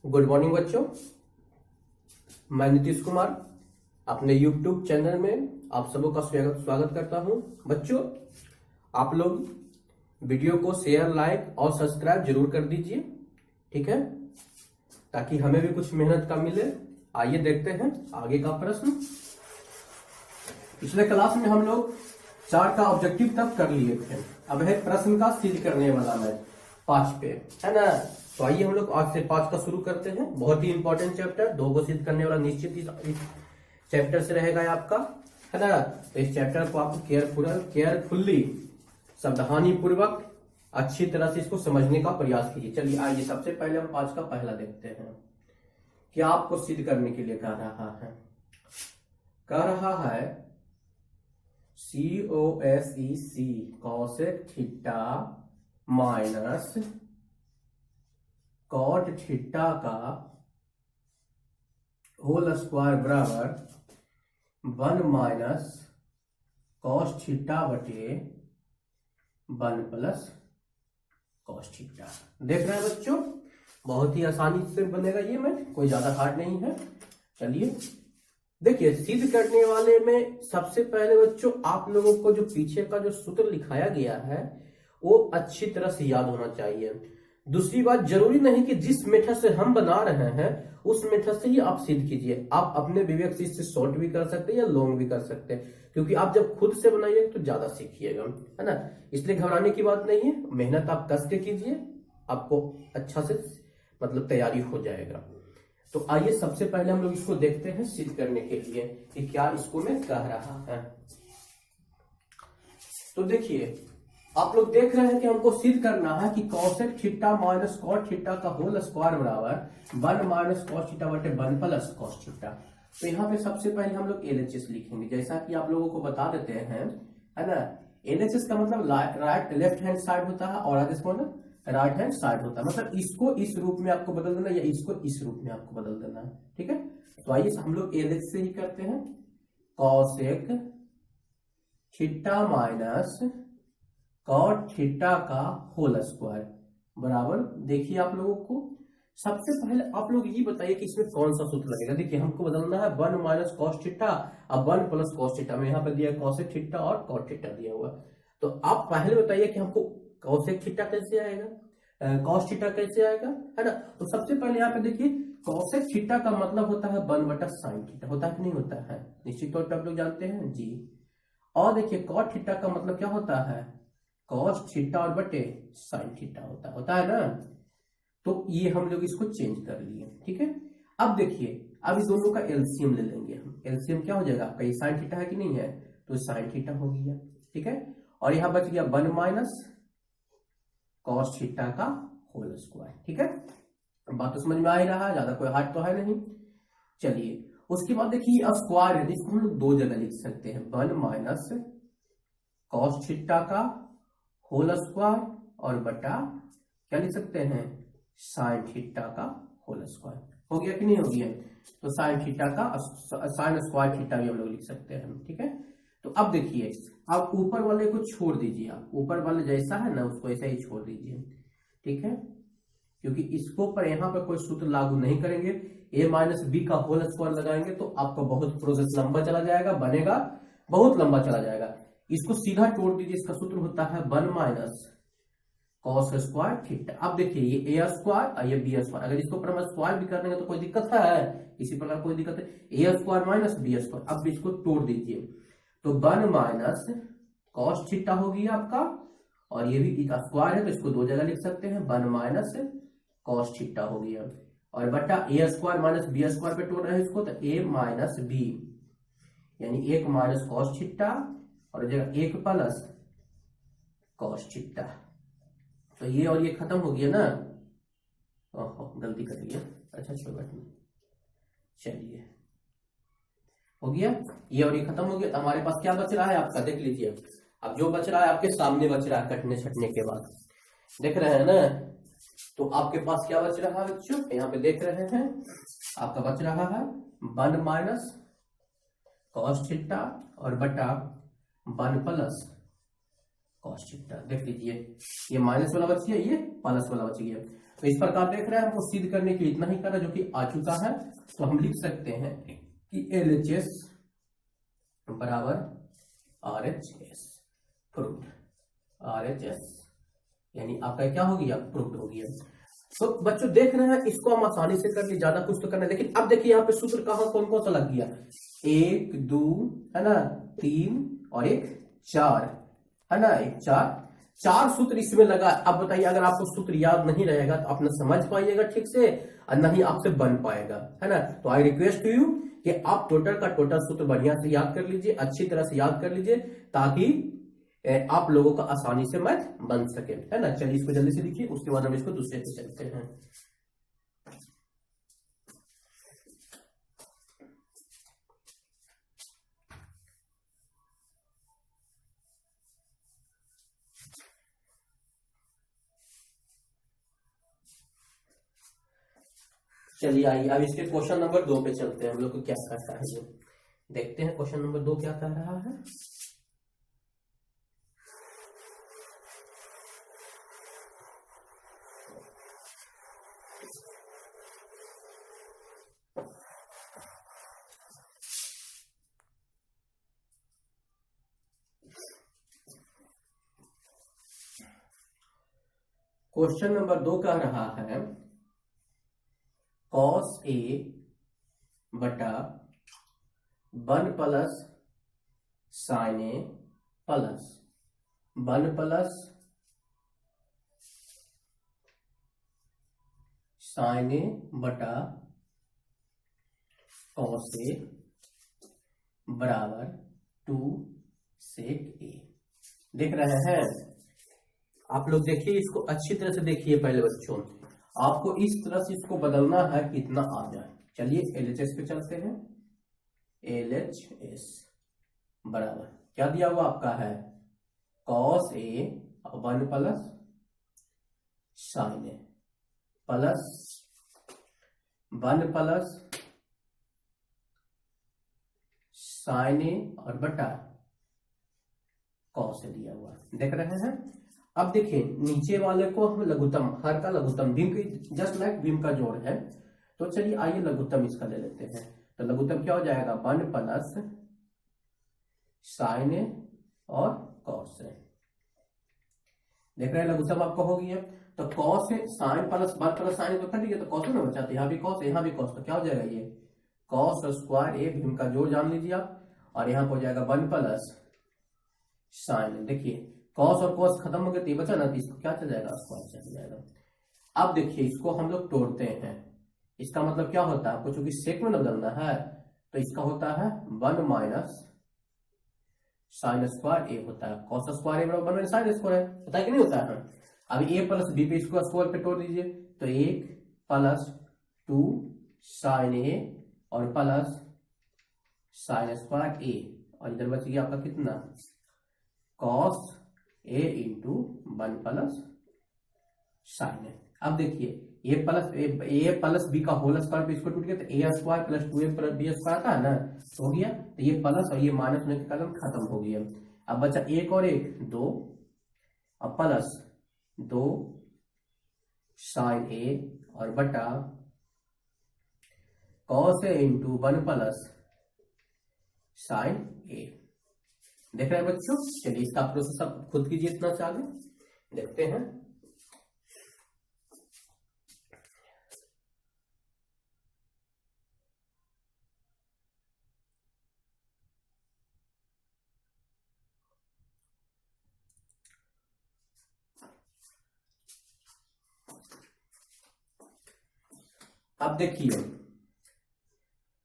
Good morning बच्चों। मैं नीतीश कुमार अपने यूट्यूब चैनल में आप सबों का स्वागत करता हूं। बच्चों, आप लोग वीडियो को शेयर, लाइक और सब्सक्राइब जरूर कर दीजिए, ठीक है, ताकि हमें भी कुछ मेहनत का मिले। आइए देखते हैं आगे का प्रश्न। पिछले क्लास में हम लोग 4 का ऑब्जेक्टिव तक कर लिए थे। अब है प्रश्न का सिद्ध करने वाला मैथ 5 पे, है ना। तो आइए हम लोग आज से 5 का शुरू करते हैं। बहुत ही इंपॉर्टेंट चैप्टर, 2 को सिद्ध करने वाला निश्चित इस चैप्टर से रहेगा आपका, है ना। तो इस चैप्टर को आपको केयरफुल्ली, सावधानी पूर्वक अच्छी तरह से इसको समझने का प्रयास कीजिए। चलिए आइए सबसे पहले हम 5 का पहला देखते हैं। क्या आपको सिद्ध करने के लिए कह रहा है COSEC cosec theta minus cot theta का होल स्क्वायर बराबर 1 माइनस कॉस थीटा बटे 1 प्लस कॉस थीटा। देख रहे हैं बच्चों, बहुत ही आसानी से बनेगा ये मैथ, कोई ज्यादा हार्ड नहीं है। चलिए देखिए, सिद्ध करने वाले में सबसे पहले बच्चों आप लोगों को जो पीछे का जो सूत्र लिखाया गया है वो अच्छी तरह से याद होना चाहिए। दूसरी बात, जरूरी नहीं कि जिस मेथड से हम बना रहे हैं उस मेथड से ही आप सिद्ध कीजिए। आप अपने विवेक से इससे शॉर्ट भी कर सकते हैं या लॉन्ग भी कर सकते हैं, क्योंकि आप जब खुद से बनाइएगा तो ज्यादा सीखिएगा, है ना। इसलिए घबराने की बात नहीं है, मेहनत आप कस के कीजिए, आपको अच्छा से मतलब तैयारी हो जाएगा। तो आइए सबसे पहले हम लोग इसको देखते हैं सिद्ध करने के लिए कि क्या इसको मैं कह रहा है। तो देखिए, आप लोग देख रहे हैं कि हमको सिद्ध करना है कि cosec theta minus cot theta का होल स्क्वायर बराबर 1 माइनस कॉस थीटा बटे 1 प्लस कॉस थीटा। तो यहाँ पे सबसे पहले हम लोग LHS लिखेंगे, जैसा कि आप लोगों को बता देते हैं, है ना। LHS का मतलब राइट लेफ्ट हैंड साइड होता है और आगे ना राइट हैंड साइड होता है। मतलब इसको इस रूप में आपको बदल देना या इसको इस रूप में आपको बदल देना है, ठीक है। तो आइए हम लोग LHS से ही करते हैं। Cosec theta minus cot theta का होल स्क्वायर बराबर, देखिए आप लोगों को सबसे पहले आप लोग ये बताइए कि इसमें कौन सा सूत्र लगेगा। देखिए हमको बदलना है 1 माइनस कॉस थीटा अब 1 प्लस कॉस थीटा में यहाँ पे दिया कॉसेक थीटा और कॉट थीटा दिया हुआ। तो आप पहले बताइए कि हमको कॉसेक थीटा कैसे आएगा, कॉस थीटा कैसे आएगा, है ना। तो सबसे पहले यहाँ पे देखिए, कॉसेक थीटा का मतलब होता है 1 बटा साइन थीटा, होता है कि नहीं होता है, निश्चित तौर पर आप लोग जानते हैं जी। और देखिए कॉट थीटा का मतलब क्या होता है, कॉस थीटा और बटे साइन थीटा होता है ना। तो ये हम लोग इसको चेंज कर लिए, ठीक है। अब देखिए, अब इस दोनों का एलसीएम ले लेंगे हम। एलसीएम क्या हो जाएगा आपका, ये साइन थीटा है कि नहीं है, तो साइन थीटा हो गया, ठीक है। और यहां बच गया 1 माइनस कॉस थीटा का होल स्क्वायर, ठीक है। बात तो समझ में आ ही रहा है, ज्यादा कोई हार्ड तो है नहीं। चलिए उसके बाद देखिए स्क्वायर है, इसको हम लोग 2 जगह लिख सकते हैं, 1 माइनस कॉस थीटा का होल स्क्वायर और बटा क्या लिख सकते हैं, साइन थीटा का होल स्क्वायर। हो गया कि नहीं हो गया, तो साइन थीटा का साइन स्क्वायर थीटा भी हम लोग लिख सकते हैं, ठीक है। तो अब देखिए, आप ऊपर वाले को छोड़ दीजिए, आप ऊपर वाले जैसा है ना उसको ऐसा ही छोड़ दीजिए, ठीक है, क्योंकि इसको पर यहाँ पर कोई सूत्र लागू नहीं करेंगे। a माइनस बी का होल स्क्वायर लगाएंगे तो आपका बहुत प्रोसेस लंबा चला जाएगा, बनेगा बहुत लंबा चला जाएगा। इसको सीधा तोड़ दीजिए, इसका सूत्र होता है 1 माइनस कॉस स्क्वायर थीटा। अब देखिए ये a स्क्वायर और ये b स्क्वायर, अगर इसको पर हम स्क्वायर भी कर देंगे तो कोई दिक्कत है, इसी प्रकार कोई दिक्कत है, a square minus b square. अब इसको तोड़ दीजिए तो 1 माइनस कॉस थीटा होगी आपका, और ये भी स्क्वायर है तो इसको 2 जगह लिख सकते हैं, 1 माइनस कॉस थीटा हो गया, और बटा a square minus b square पे तोड़ रहे हैं इसको, तो a माइनस b यानी 1 माइनस कॉस थीटा और जगह 1 प्लस कॉस थीटा। तो ये और ये खत्म हो गया ना, ओहो गलती कर लिया, अच्छा कोई बात नहीं, चलिए हो गया, ये और ये खत्म हो गया। हमारे पास क्या बच रहा है आपका, देख लीजिए। अब जो बच रहा है आपके सामने बच रहा है, कटने छटने के बाद देख रहे हैं ना। तो आपके पास क्या बच रहा है बच्चों, यहाँ पे देख रहे हैं, आपका बच रहा है 1 माइनस कॉस थीटा और बटा 1 प्लस कॉस थीटा। देख लीजिए, ये माइनस वाला बच गया, ये प्लस वाला बच गया। तो इस प्रकार देख रहे हैं, हमको सिद्ध करने के लिए इतना ही करना जो कि आ चुका है। तो हम लिख सकते हैं कि LHS बराबर RHS प्रूव्ड, RHS यानी आपका क्या हो गया, प्रूव्ड हो गया। तो बच्चों देख रहे हैं, इसको हम आसानी से कर लिए, ज्यादा कुछ तो करना है। लेकिन अब देखिए यहाँ पे सूत्र कहाँ कौन कौन सा लग गया, 1 2 है ना, 3 और 1 4 है ना, 1 4 सूत्र इसमें लगा। अब बताइए, अगर आपको सूत्र याद नहीं रहेगा तो आप न समझ पाइएगा ठीक से और न ही आपसे बन पाएगा, है ना। तो आई रिक्वेस्ट यू कि आप टोटल का टोटल सूत्र बढ़िया से याद कर लीजिए, अच्छी तरह से याद कर लीजिए, ताकि आप लोगों का आसानी से मैथ बन सके, है ना। चलिए इसको जल्दी से लिखिए, उसके बाद हम इसको दूसरे पे चलते हैं। चलिए आइए अब इसके क्वेश्चन नंबर 2 पे चलते हैं, हम लोग को क्या कहता है ये देखते हैं। क्वेश्चन नंबर 2 क्या कह रहा है, क्वेश्चन नंबर 2 कह रहा है cos A बटा 1 plus sin A plus 1 plus sin A बटा cos A बराबर 2 sec A। देख रहे हैं आप लोग, देखिए इसको अच्छी तरह से देखिए। पहले बच्चों आपको इस तरह से इसको बदलना है कि इतना आ जाए। चलिए LHS पे चलते हैं। LHS बराबर क्या दिया हुआ आपका है, cos A 1 plus sin A plus 1 plus sin A और बटा cos A दिया हुआ, देख रहे हैं। अब देखिए नीचे वाले को हम लघुत्तम, हर का लघुत्तम, भीम की जस्ट लाइक भीम का जोड़ है। तो चलिए आइए लघुत्तम इसका ले लेते हैं। तो लघुत्तम क्या हो जाएगा, 1 प्लस sin A और cos A। देख रहे हैं लघुत्तम आपका हो गया। तो cos A sin plus 1 plus sin A तो कट गया, तो cos ना बचा, तो यहाँ भी cos यहाँ भी cos, तो क्या हो जाएगा ये cos स्क्वायर A, भीम का जोड़ जान लीजिए आप, और यहाँ पर हो जाएगा 1 प्लस sin A। देखिए cos और cos खत्म हो गया, तो ये बचा ना, तो इसको क्या चल जाएगा, स्क्वायर चल जाएगा। अब देखिए इसको हम लोग तोड़ते हैं, इसका मतलब क्या होता है, आपको चूंकि सेक में बदलना है तो इसका होता है 1 माइनस साइन स्क्वायर ए होता है, cos स्क्वायर ए बराबर 1 साइन स्क्वायर है, होता है कि नहीं होता है। अब a प्लस बी पे इसको स्क्वायर पे तोड़ दीजिए, तो 1 प्लस 2 साइन ए और प्लस साइन स्क्वायर ए, और इधर बच गया आपका कितना, cos A into 1 plus sine A. अब देखिए ए प्लस बी का होल स्क्वायर पे इसको टूट गया, तो A square plus 2a plus B square था ना, तो हो गया। तो ये प्लस और ये माइनस होने के कारण खत्म हो गया। अब बचा 1 और 1 2, अब प्लस 2 साइन ए और बटा cos A into 1 plus sine A. देख रहे हैं बच्चों, चलिए इसका प्रोसेस आप खुद कीजिए, इतना से आगे देखते हैं। अब देखिए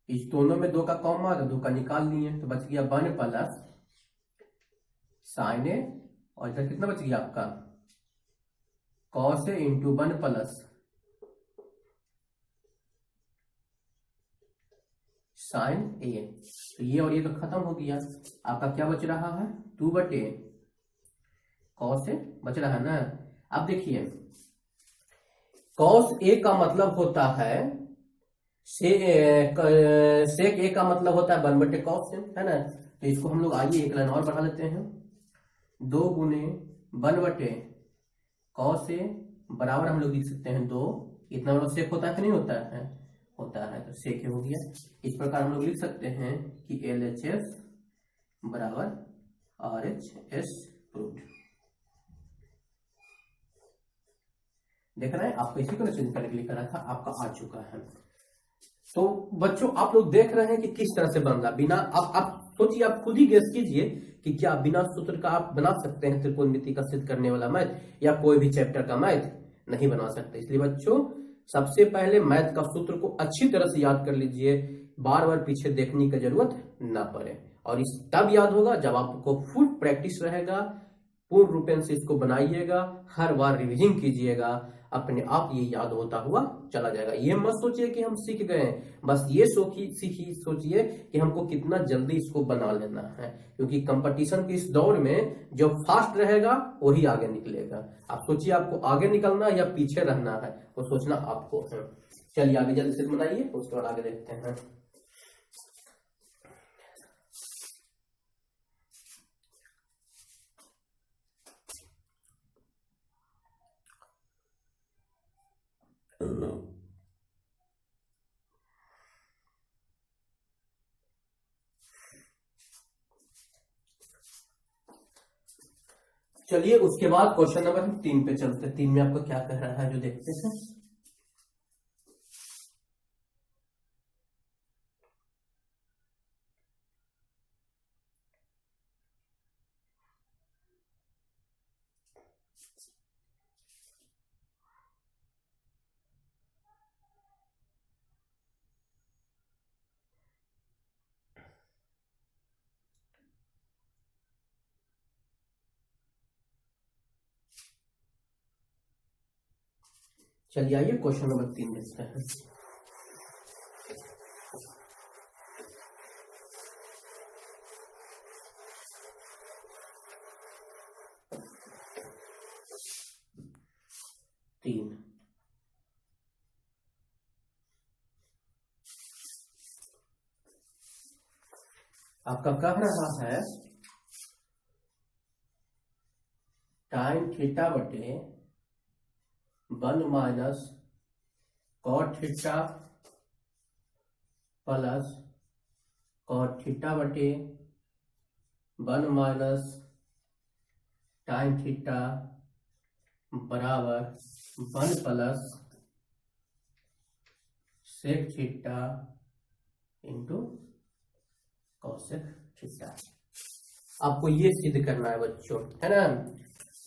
इस दोनों में 2 का कॉमन आ, 2 का निकाल लिए, तो बच गया 1 प्लस साइन ए, और इधर कितना बच गया आपका cos A into 1 plus sine A. तो ये और ये तो खत्म हो गया, आपका क्या बच रहा है 2 बटे cos A बच रहा है ना। अब देखिए cos A का मतलब होता है सेक A का मतलब होता है 1 बटे cos A, है ना। तो इसको हम लोग आइए एक लाइन और बढ़ा लेते हैं, 2 गुने 1 बटे cos A बराबर हम लोग लिख सकते हैं 2, इतना बड़ा सेक होता है कि नहीं होता है, होता है, तो सेक हो गया। इस प्रकार हम लोग लिख सकते हैं कि LHS बराबर RHS प्रूव्ड। देख रहे हैं, आपको इसी को चेंज करने के लिए करा था, आपका आ चुका है। तो बच्चों आप लोग देख रहे हैं कि किस तरह से बन रहा, बिना आप सोचिए, आप खुद ही गेस कीजिए कि क्या बिना सूत्र का आप बना सकते हैं त्रिकोणमिति का सिद्ध करने वाला मैथ, या कोई भी चैप्टर का मैथ नहीं बना सकते। इसलिए बच्चों सबसे पहले मैथ का सूत्र को अच्छी तरह से याद कर लीजिए, बार बार पीछे देखने की जरूरत ना पड़े, और इस तब याद होगा जब आपको फुल प्रैक्टिस रहेगा, पूर्ण रूपेण से इसको बनाइएगा, हर बार रिवीजन कीजिएगा, अपने आप ये याद होता हुआ चला जाएगा। ये मत सोचिए कि हम सीख गए, बस ये सोचिए कि हमको कितना जल्दी इसको बना लेना है, क्योंकि कंपटीशन के इस दौर में जो फास्ट रहेगा वही आगे निकलेगा। आप सोचिए आपको आगे निकलना या पीछे रहना है, वो सोचना आपको है। चलिए आगे जल्दी से बनाइए, उसके बाद आगे देखते हैं। चलिए उसके बाद क्वेश्चन नंबर 3 पे चलते हैं। 3 में आपको क्या कह रहा है जो देखते हैं। चलिए आइए क्वेश्चन नंबर 3 देखते हैं। आपका कह रहा है टाइम थीटा बटे 1 minus cot theta plus cot theta बटे 1 माइनस टाइम थीटा बराबर 1 plus sec theta into cosec theta. आपको ये सिद्ध करना है बच्चों, है ना।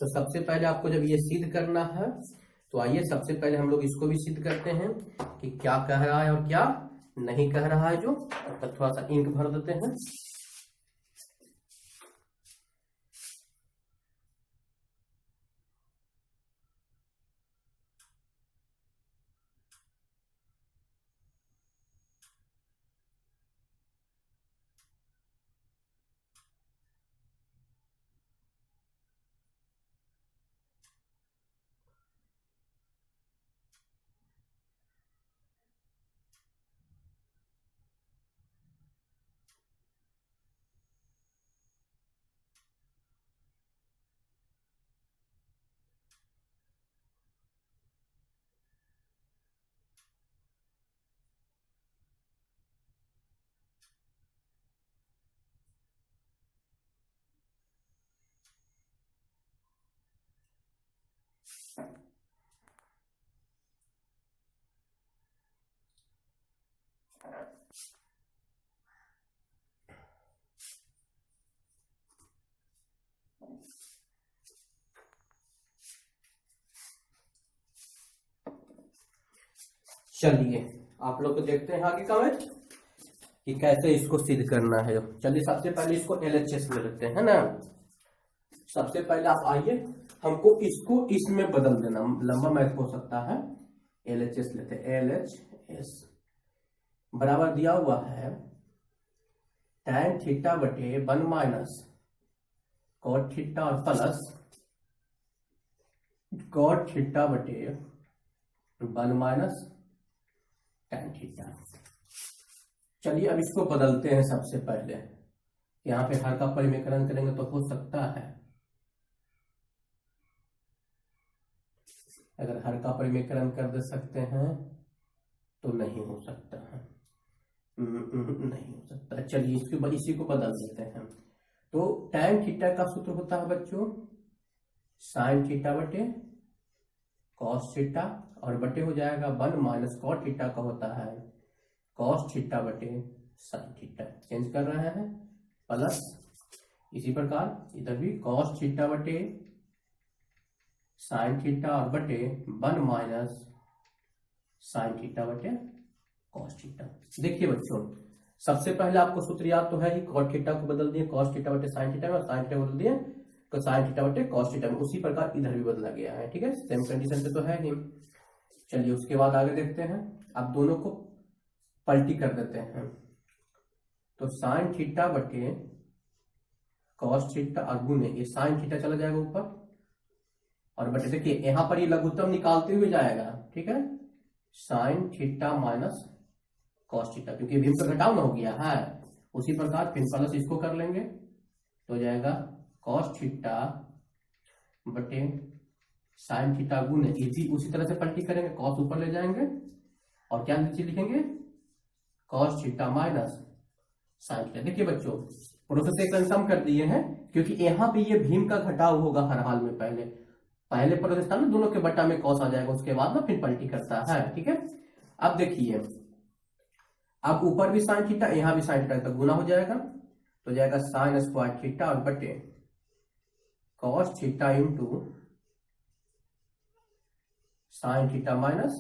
तो सबसे पहले आपको जब ये सिद्ध करना है तो आइए सबसे पहले हम लोग इसको भी सिद्ध करते हैं कि क्या कह रहा है और क्या नहीं कह रहा है। जो तो थोड़ा सा इंक भर देते हैं। चलिए आप लोग को देखते हैं आगे का मैथ कि कैसे इसको सिद्ध करना है। चलिए सबसे पहले इसको LHS में रखते हैं ना। सबसे पहले आप आइए, हमको इसको इसमें बदल देना, लंबा मैथ हो सकता है। LHS लेते हैं। LHS बराबर दिया हुआ है tan थीटा बटे 1 माइनस कॉट थीटा और प्लस कॉट थीटा बटे 1 माइनस tan थीटा। चलिए अब इसको बदलते हैं। सबसे पहले यहाँ पे हर का परिमेकरण करेंगे तो हो सकता है अगर हर का परिमेयकरण कर दे सकते हैं तो नहीं हो सकता है, नहीं हो सकता। चलिए इसी को बदल देते हैं। तो tan थीटा का सूत्र होता है बच्चों sin थीटा बटे cos थीटा, और बटे हो जाएगा 1 माइनस cot थीटा का होता है cos थीटा बटे sin थीटा। चेंज कर रहे हैं प्लस, इसी प्रकार इधर भी cos थीटा बटे sin थीटा और बटे 1 माइनस sin थीटा बटे cos थीटा। देखिए बच्चों, सबसे पहले आपको सूत्र याद तो है ही, cot थीटा को बदल दिए cos थीटा बटे sin थीटा में, और sin थीटा बदल दिए तो sin थीटा बटे cos थीटा में। उसी प्रकार इधर भी बदला गया है, ठीक है, सेम कंडीशन पे तो है ही। चलिए उसके बाद आगे देखते हैं। अब दोनों को पलटी कर देते हैं, तो sin थीटा बटे cos थीटा और गुने ये sin थीटा चला जाएगा ऊपर, और बटे देखिए यहां पर ये लघुत्तम निकालते हुए जाएगा, ठीक है, sin theta minus cos theta, क्योंकि भीम का घटाव ना हो गया है। उसी प्रकार फिर प्लस इसको कर लेंगे तो जाएगा cos थीटा बटे sin थीटा गुने, इसी उसी तरह से पलटी करेंगे, cos ऊपर ले जाएंगे और क्या नीचे लिखेंगे cos theta minus sin theta. देखिए बच्चों, प्रोसेस एक कम कर दिए हैं, क्योंकि यहाँ पे ये भीम का घटाव होगा हर हाल में। पहले प्रोसेस था ना, दोनों के बटा में cos आ जाएगा, उसके बाद ना फिर पलटी करता है, ठीक है। अब देखिए, अब ऊपर भी sin थीटा, यहाँ भी sin थीटा का गुना हो जाएगा, तो जाएगा sin स्क्वायर थीटा और बटे cos theta into sin theta minus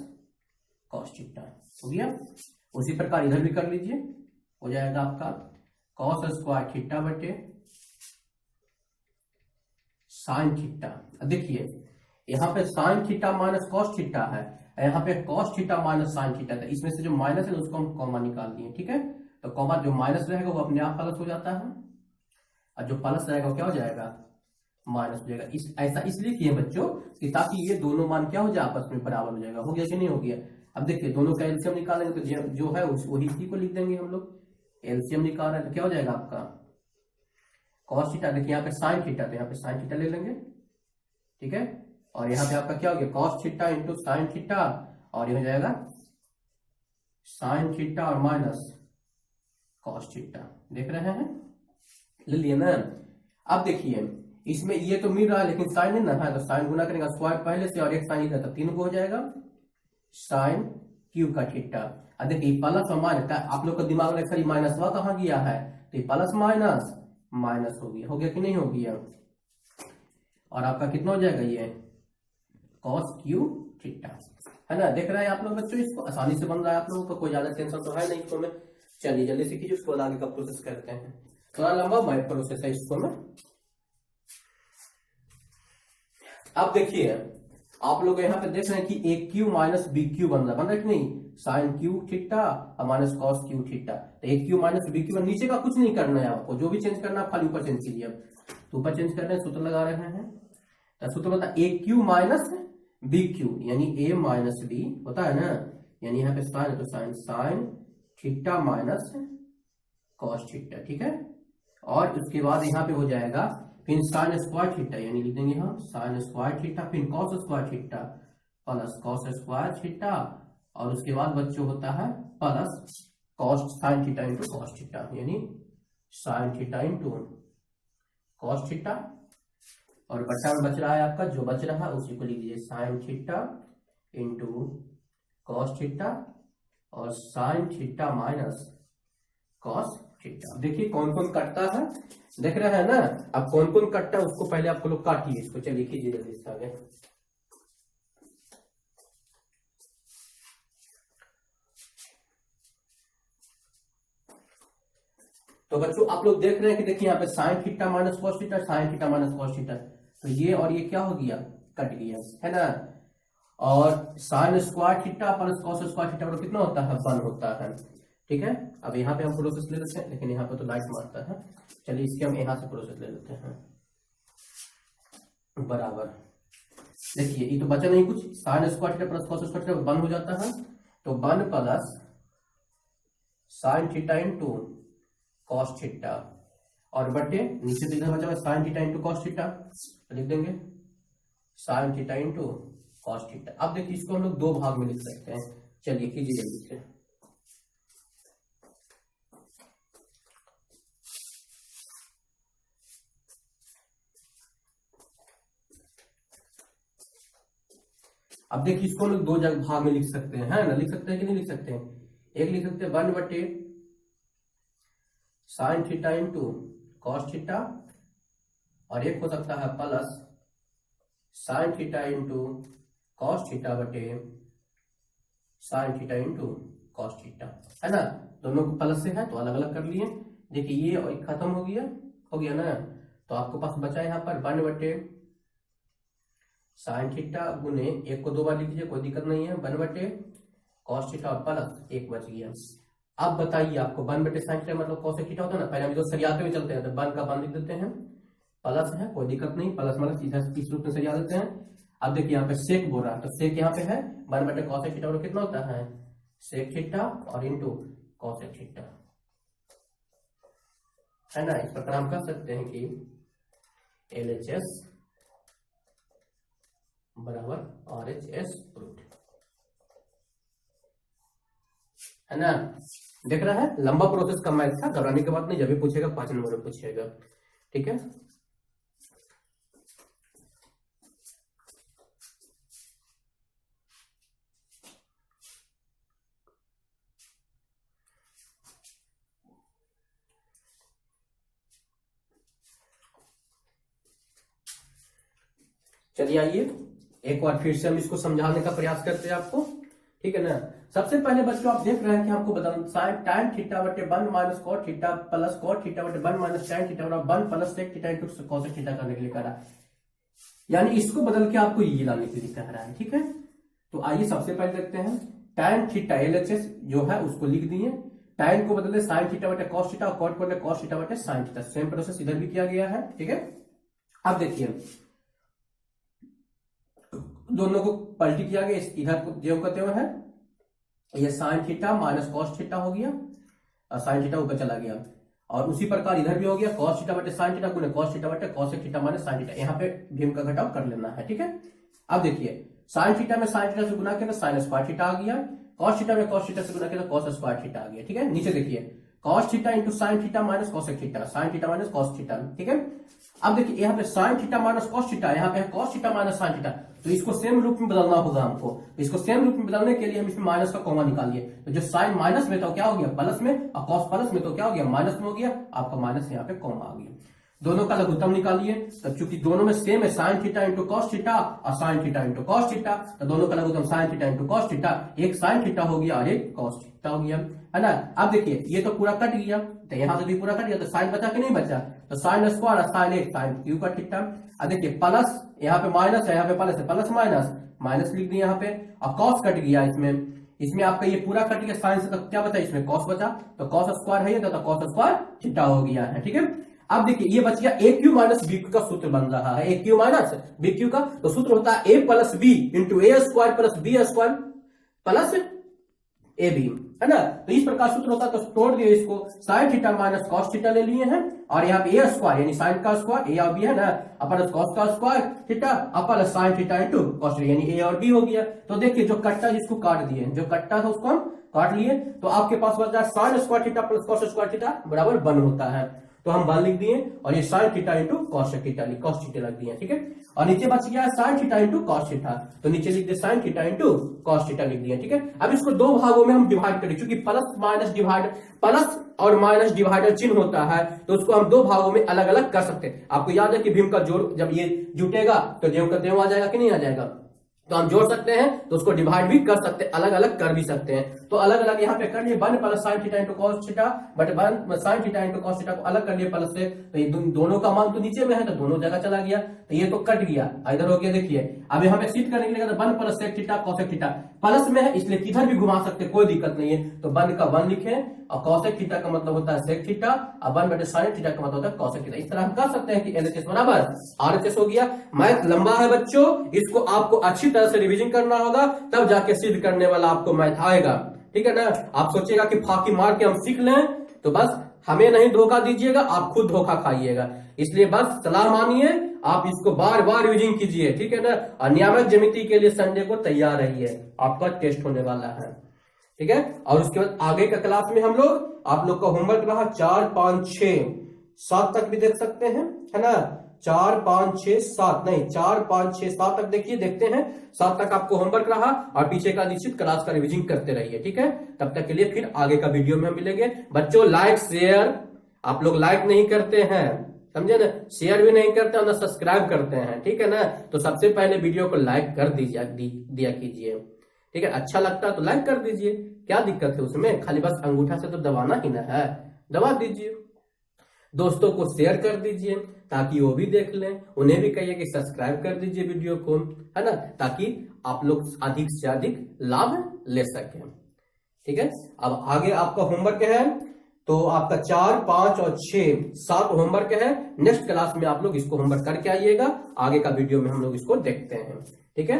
cos theta हो गया। उसी प्रकार इधर भी कर लीजिए, हो जाएगा आपका cos स्क्वायर थीटा बटे sin थीटा। देखिए यहाँ पे sin theta minus cos theta है, यहाँ पे cos theta minus sin theta था, इसमें से जो माइनस है उसको हम कॉमा निकाल दिए, ठीक है। तो कॉमा जो माइनस रहेगा वो अपने आप प्लस हो जाता है, और जो प्लस रहेगा वो क्या हो जाएगा माइनस हो जाएगा। ऐसा इसलिए किए बच्चों कि ताकि ये दोनों मान क्या हो जाए आपस में बराबर हो जाएगा। हो गया कि नहीं हो गया। अब देखिए दोनों का एलसीएम निकालेंगे तो जो है वही इसी को लिख देंगे हम लोग। एलसीएम निकाल रहे हैं तो क्या हो जाएगा आपका cos थीटा, देखिए यहाँ पे sin थीटा, तो यहाँ पे sin थीटा ले लेंगे, ठीक है। और यहाँ पे आपका क्या हो गया cos theta into sin theta, और ये हो जाएगा sin थीटा और माइनस cos थीटा। देख रहे हैं, ले लिए ना। अब देखिए इसमें ये तो मिल रहा है लेकिन साइन ना है, तो साइन गुना करेंगे स्क्वायर पहले से और एक साइन इधर, तो 3 को हो जाएगा साइन क्यू का थीटा। अब देखिए प्लस और माइनस, आप लोग का दिमाग में सर माइनस हुआ कहाँ गया है, तो प्लस माइनस माइनस हो गया कि नहीं हो गया। और आपका कितना हो जाएगा ये cos क्यू थीटा, है ना। देख रहे हैं आप लोग बच्चों, इसको आसानी से बन रहा है आप लोगों को, कोई ज्यादा टेंशन तो है नहीं इसको में। चलिए जल्दी से कीजिए, उसको आगे का प्रोसेस करते हैं। थोड़ा लंबा प्रोसेस है इसको में। अब देखिए आप लोग यहाँ पे देख रहे हैं कि ए क्यू माइनस बी क्यू बन रहा है कि नहीं, साइन क्यू थीटा और माइनस कॉस क्यू थीटा। तो ए क्यू माइनस बी क्यू, नीचे का कुछ नहीं करना है आपको, जो भी चेंज करना है खाली ऊपर चेंज कीजिए। तो ऊपर चेंज कर रहे हैं, सूत्र लगा रहे हैं, तो सूत्र बता ए क्यू माइनस बी क्यू, यानी ए माइनस बी होता है ना, यानी यहाँ पे साइन है तो sine sine theta minus cos theta, ठीक है। और उसके बाद यहाँ पे हो जाएगा फिर साइन स्क्वायर थीटा, यानी लिख देंगे हम साइन स्क्वायर थीटा, फिर cos square theta plus cos square theta, और उसके बाद बच्चों होता है plus cos sine theta into cos theta, यानी sine theta into cos theta. और बचा में बच रहा है आपका, जो बच रहा है उसी को लिख दीजिए sine theta into cos theta और sine theta minus cos theta. देखिए कौन कौन कटता है, देख रहे हैं ना। अब कौन कौन कटता है उसको पहले आपको लोग काटिए इसको, चलिए कीजिए जल्दी से आगे। तो बच्चों आप लोग देख रहे हैं कि देखिए यहाँ पे sign theta minus cos theta, sign theta minus cos theta, तो ये और ये क्या हो गया कट गया, है ना। और sign square theta plus cos square theta बराबर कितना होता है 1 होता है, ठीक है। अब यहाँ पे हम प्रोसेस ले लेते हैं, लेकिन यहाँ पे तो लाइट मारता है, चलिए इसके हम यहाँ से प्रोसेस ले लेते हैं बराबर। देखिए ये तो बचा नहीं कुछ, sign square theta plus cos square theta 1 हो जाता है, तो 1 plus sign theta into cos theta, और बटे नीचे इधर बचा हुआ sign theta into cos theta, लिख देंगे sign theta into cos theta. अब देखिए इसको हम लोग दो भाग में लिख सकते हैं, चलिए कीजिए जल्दी से। अब देखिए इसको हम लोग दो जगह भाग में लिख सकते हैं, है ना, लिख सकते हैं कि नहीं लिख सकते हैं। एक लिख सकते हैं 1/sin theta into cos theta, और एक हो सकता है plus sin theta into cos theta बटे sin theta into cos theta, है ना। दोनों को प्लस से है तो अलग अलग कर लिए। देखिए ये खत्म हो गया ना, तो आपको पास बचा यहाँ पर 1/sin थीटा गुने, एक को दो बार लिख लीजिए कोई दिक्कत नहीं है, 1/cos थीटा और प्लस एक बच गया। अब बताइए आपको 1/sin थीटा मतलब cos थीटा होता है ना, पहले हम जो सरियाते हुए चलते हैं तो 1 का 1 लिख देते हैं, प्लस है कोई दिक्कत नहीं, प्लस मतलब सीधा इस रूप में सरिया देते हैं। अब देखिए यहाँ पे सेक बोल रहा है, तो सेक यहाँ पे है 1/cos थीटा और कितना होता है सेक थीटा और इंटू cos थीटा, है ना। इस प्रकार हम कह सकते हैं कि LHS बराबर RHS रूट, है ना। देख रहा है लंबा प्रोसेस का मैथ था, घबराने की बात नहीं, जब भी पूछेगा 5 नंबर में पूछेगा, ठीक है। चलिए आइए एक बार फिर से हम इसको समझाने का प्रयास करते हैं आपको, ठीक है ना। सबसे पहले बच्चों आप देख रहे हैं कि हमको बताना साइन tan थीटा बटे 1 minus cos theta plus cos theta बटे 1 माइनस tan थीटा बराबर 1 plus sec theta into cos theta करने के लिए कह रहा है, यानी इसको बदल के आपको ये लाने के लिए कह रहा है, ठीक है। तो आइए सबसे पहले देखते हैं tan थीटा LHS जो है उसको लिख दिए, tan को बदले sin थीटा बटे cos थीटा और cot को बदले cos थीटा बटे sin थीटा, सेम प्रोसेस इधर भी किया गया है, ठीक है। अब देखिए दोनों को पलटी किया गया, इधर को जो कहते हुए है ये sin theta minus cos theta हो गया और sin थीटा ऊपर चला गया, और उसी प्रकार इधर भी हो गया cos थीटा बटे sin थीटा गुने cos थीटा बटे cos theta minus sin theta, यहाँ पे भीम का घटाव कर लेना है, ठीक है। अब देखिए sin थीटा में sin थीटा से गुना किया तो sin स्क्वायर थीटा आ गया, cos थीटा में cos थीटा से गुना किया तो cos स्क्वायर थीटा आ गया, ठीक है। नीचे देखिए cos theta into sin theta minus cos theta, sin theta minus cos theta, ठीक है। अब देखिए यहाँ पे sin theta minus cos theta, यहाँ पे है cos theta minus sin theta, तो इसको सेम रूप में बदलना होगा हमको। इसको सेम रूप में बदलने के लिए हम इसमें माइनस का कॉमा निकालिए, तो जो साइन माइनस में तो क्या हो गया प्लस में, और कॉस प्लस में तो क्या हो गया माइनस में हो गया, आपका माइनस यहाँ पे कॉमा आ गया। दोनों का लघुत्तम निकालिए, तो चूंकि दोनों में सेम है sine theta into cos theta और sine theta into cos theta, तो दोनों का लघुत्तम sine theta into cos theta, एक साइन थीटा हो गया और एक कॉस थीटा हो गया, है ना। अब देखिए ये तो पूरा कट गया, तो यहाँ से भी पूरा कट गया, तो साइन बचा कि नहीं बचा, तो साइन स्क्वायर और साइन एक साइन क्यू का थीटा। अब देखिए प्लस यहाँ पे माइनस है, यहाँ पे प्लस है, प्लस माइनस माइनस लिख दिया यहाँ पे, और कॉस कट गया इसमें आपका ये पूरा कट गया, साइन से तो क्या बचा इसमें कॉस बचा, तो कॉस स्क्वायर है ये, तो कॉस स्क्वायर थीटा हो गया है, ठीक है। अब देखिए ये बच गया A cube minus B cube का सूत्र बन रहा है, A cube minus B cube का, तो सूत्र होता है A plus B into A square plus B square plus A B, है ना। तो इस प्रकार सूत्र होता है, तो तोड़ दिए इसको, sign theta minus cos theta ले लिए हैं, और यहाँ पे ए स्क्वायर यानी साइन का स्क्वायर ए और बी है ना, अपना कॉस का स्क्वायर थीटा अपना साइन थीटा इंटू कॉस यानी ए और बी हो गया। तो देखिए जो कट्टा जिसको काट दिए, जो कट्टा था उसको हम काट लिए, तो आपके पास बच जाए sign square theta plus cos square theta बराबर 1 होता है, तो हम 1 लिख दिए, और ये sign theta into cos theta रख दिए, ठीक है। और नीचे बच गया sign theta into cos theta, तो नीचे लिख दिए sign theta into cos theta लिख दिया, ठीक है। अब इसको दो भागों में हम डिवाइड करें, क्योंकि प्लस और माइनस डिवाइडर चिन्ह होता है, तो उसको हम दो भागों में अलग अलग कर सकते हैं। आपको याद है कि भीम का जोड़ जब ये जुटेगा तो देव का देव आ जाएगा कि नहीं आ जाएगा, तो हम जोड़ सकते हैं, तो उसको डिवाइड भी कर सकते हैं, अलग अलग कर भी सकते हैं। तो अलग अलग यहाँ पे कर लिए 1 plus sign theta into cos theta but 1 sign theta into cos theta को अलग कर लिए प्लस से, तो ये दोनों का मान तो नीचे में है, तो दोनों जगह चला गया, तो ये तो कट गया, इधर हो गया। देखिए अब यहाँ पे सिद्ध करने के लिए 1 plus sec theta cosec theta plus में है, इसलिए किधर भी घुमा सकते, कोई दिक्कत नहीं है। तो 1 का 1 लिखे, और कॉसेक थीटा का मतलब होता है सेक थीटा, और 1 बटे साइन थीटा का मतलब होता है कॉसेक थीटा। इस तरह हम कर सकते हैं कि एलएचएस बराबर आरएचएस हो गया। मैथ लंबा है बच्चों, इसको आपको अच्छी तरह से रिवीजन करना होगा, तब जाके सिद्ध करने वाला आपको मैथ आएगा, ठीक है ना। आप सोचिएगा कि फाकी मार के हम सीख लें, तो बस हमें नहीं धोखा दीजिएगा, आप खुद धोखा खाइएगा। इसलिए बस सलाह मानिए, आप इसको बार बार यूजिंग कीजिए, ठीक है ना। और नियामक ज्यामिति के लिए संडे को तैयार रहिए, आपका टेस्ट होने वाला है, ठीक है। और उसके बाद आगे का क्लास में हम लोग, आप लोग का होमवर्क रहा 4, 5, 6, 7 तक भी देख सकते हैं, है ना। 4, 5, 6, 7 नहीं, 4, 5, 6, 7 तक देखिए, देखते हैं 7 तक आपको होमवर्क रहा, और पीछे का निश्चित क्लास का रिविजन करते रहिए, ठीक है। तब तक के लिए फिर आगे का वीडियो में हम मिलेंगे। बच्चों लाइक शेयर, आप लोग लाइक नहीं करते हैं, समझे ना, शेयर भी नहीं करते हैं ना सब्सक्राइब करते हैं, ठीक है ना। तो सबसे पहले वीडियो को लाइक कर दिया कीजिए, ठीक है। अच्छा लगता है तो लाइक कर दीजिए, क्या दिक्कत है उसमें, खाली बस अंगूठा से तो दबाना ही ना है, दबा दीजिए। दोस्तों को शेयर कर दीजिए ताकि वो भी देख लें, उन्हें भी कहिए कि सब्सक्राइब कर दीजिए वीडियो को, है ना, ताकि आप लोग अधिक से अधिक लाभ ले सकें, ठीक है। अब आगे आपका होमवर्क है, तो आपका 4, 5 और 6, 7 होमवर्क है। नेक्स्ट क्लास में आप लोग इसको होमवर्क करके आइएगा, आगे का वीडियो में हम लोग इसको देखते हैं, ठीक है।